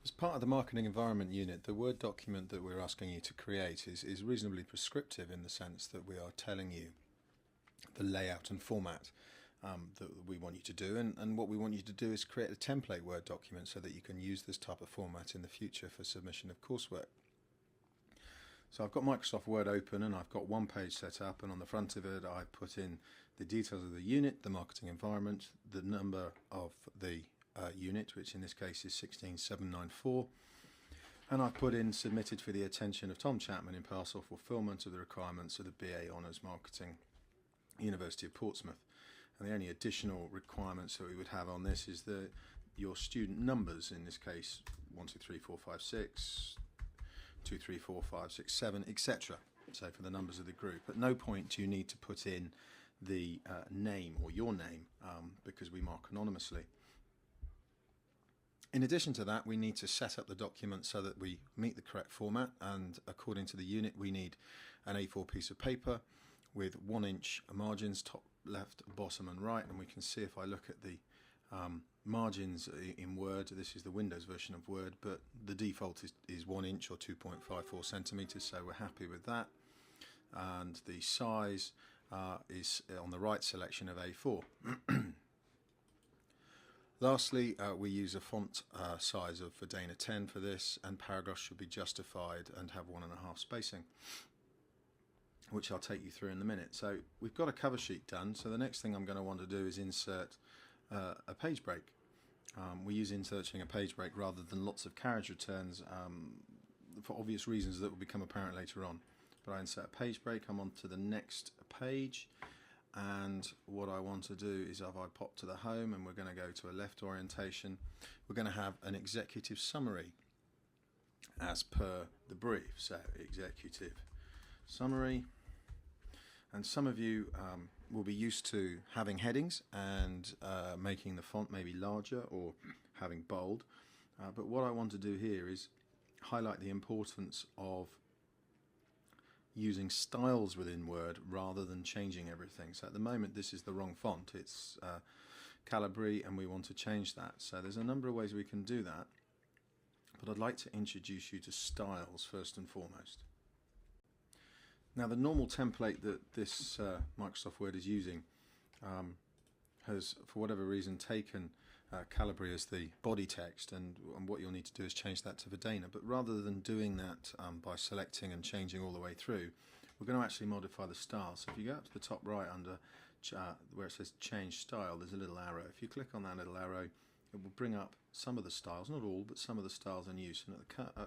As part of the marketing environment unit, the Word document that we're asking you to create is reasonably prescriptive in the sense that we are telling you the layout and format that we want you to do, and what we want you to do is create a template Word document so that you can use this type of format in the future for submission of coursework. So I've got Microsoft Word open and I've got one page set up, and on the front of it I put in the details of the unit, the marketing environment, the number of the unit, which in this case is 16794, and I've put in submitted for the attention of Tom Chapman in partial fulfilment of the requirements of the BA Honours Marketing, University of Portsmouth. And the only additional requirements that we would have on this is your student numbers, in this case 1, 2, 3, 4, 5, 6, 2, 3, 4, 5, 6, 7, etc. So for the numbers of the group. At no point do you need to put in the name or your name because we mark anonymously. In addition to that, we need to set up the document so that we meet the correct format, and according to the unit we need an A4 piece of paper with 1 inch margins, top, left, bottom and right, and we can see if I look at the margins in Word, this is the Windows version of Word, but the default is 1 inch or 2.54 centimeters, so we're happy with that. And the size is on the right selection of A4. Lastly, we use a font size of Verdana 10 for this, and paragraphs should be justified and have 1.5 spacing, which I'll take you through in a minute. So we've got a cover sheet done, so the next thing I'm going to want to do is insert a page break. We use inserting a page break rather than lots of carriage returns for obvious reasons that will become apparent later on. But I insert a page break, I'm on to the next page, and what I want to do is if I pop to the home and we're going to go to a left orientation, we're going to have an executive summary as per the brief. So executive summary, and some of you will be used to having headings and making the font maybe larger or having bold, but what I want to do here is highlight the importance of using styles within Word rather than changing everything. So at the moment this is the wrong font, it's Calibri, and we want to change that. So there's a number of ways we can do that, but I'd like to introduce you to styles first and foremost. Now the normal template that this Microsoft Word is using has, for whatever reason, taken Calibri as the body text, and what you'll need to do is change that to Verdana. But rather than doing that by selecting and changing all the way through, we're going to actually modify the style. So if you go up to the top right under where it says change style, there's a little arrow. If you click on that little arrow, it will bring up some of the styles, not all, but some of the styles in use. And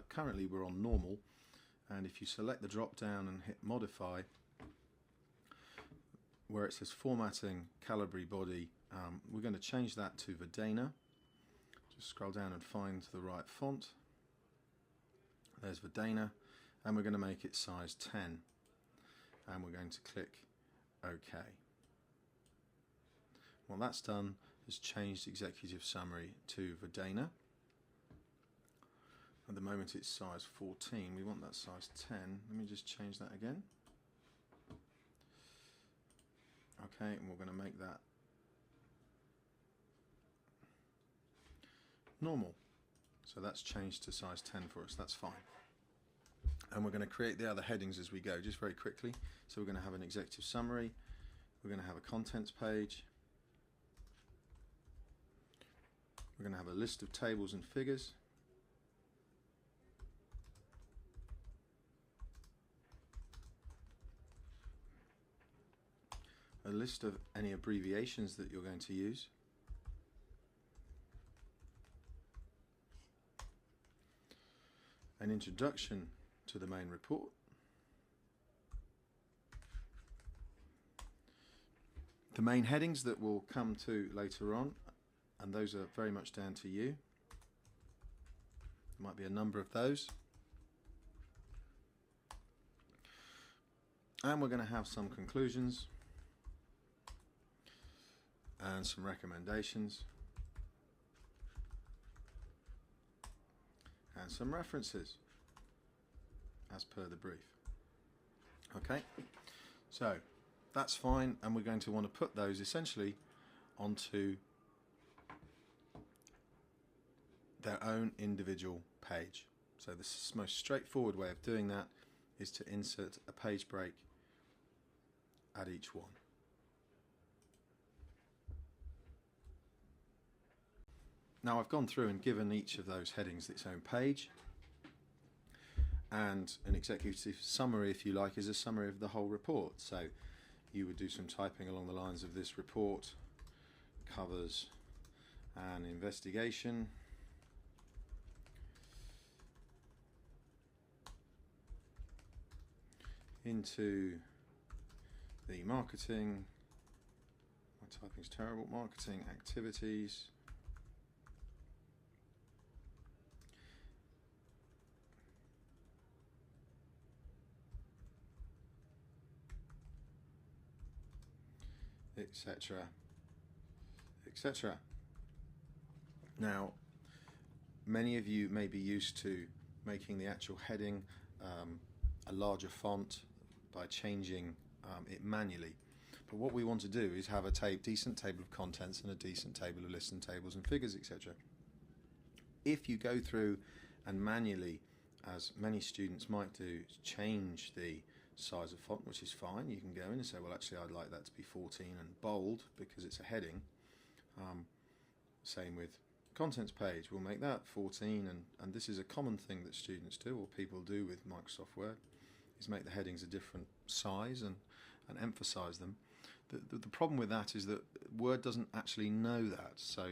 currently we're on normal, and if you select the drop down and hit modify, where it says formatting Calibri body, we're going to change that to Verdana. Just scroll down and find the right font. There's Verdana, and we're going to make it size 10, and we're going to click OK. What that's done is changed executive summary to Verdana. At the moment it's size 14, we want that size 10. Let me just change that again. Okay, and we're going to make that normal. So that's changed to size 10 for us, that's fine. And we're going to create the other headings as we go, just very quickly. So we're going to have an executive summary, we're going to have a contents page, we're going to have a list of tables and figures, a list of any abbreviations that you're going to use, an introduction to the main report, the main headings that we'll come to later on, and those are very much down to you. There might be a number of those. And we're going to have some conclusions and some recommendations and some references as per the brief. Okay, so that's fine, and we're going to want to put those essentially onto their own individual page. So the most straightforward way of doing that is to insert a page break at each one. Now I've gone through and given each of those headings its own page, and an executive summary, if you like, is a summary of the whole report. So you would do some typing along the lines of: this report covers an investigation into the marketing, my typing's terrible, marketing activities etc., etc. Now, many of you may be used to making the actual heading a larger font by changing it manually. But what we want to do is have a decent table of contents and a decent table of lists and tables and figures, etc. If you go through and manually, as many students might do, change the size of font, which is fine, you can go in and say, well, actually I'd like that to be 14 and bold because it's a heading. Same with contents page, we'll make that 14, and this is a common thing that students do, or people do with Microsoft Word, is make the headings a different size and emphasize them. The problem with that is that Word doesn't actually know that. So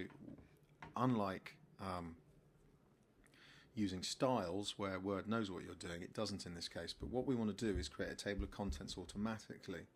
unlike using styles where Word knows what you're doing, it doesn't in this case. But what we want to do is create a table of contents automatically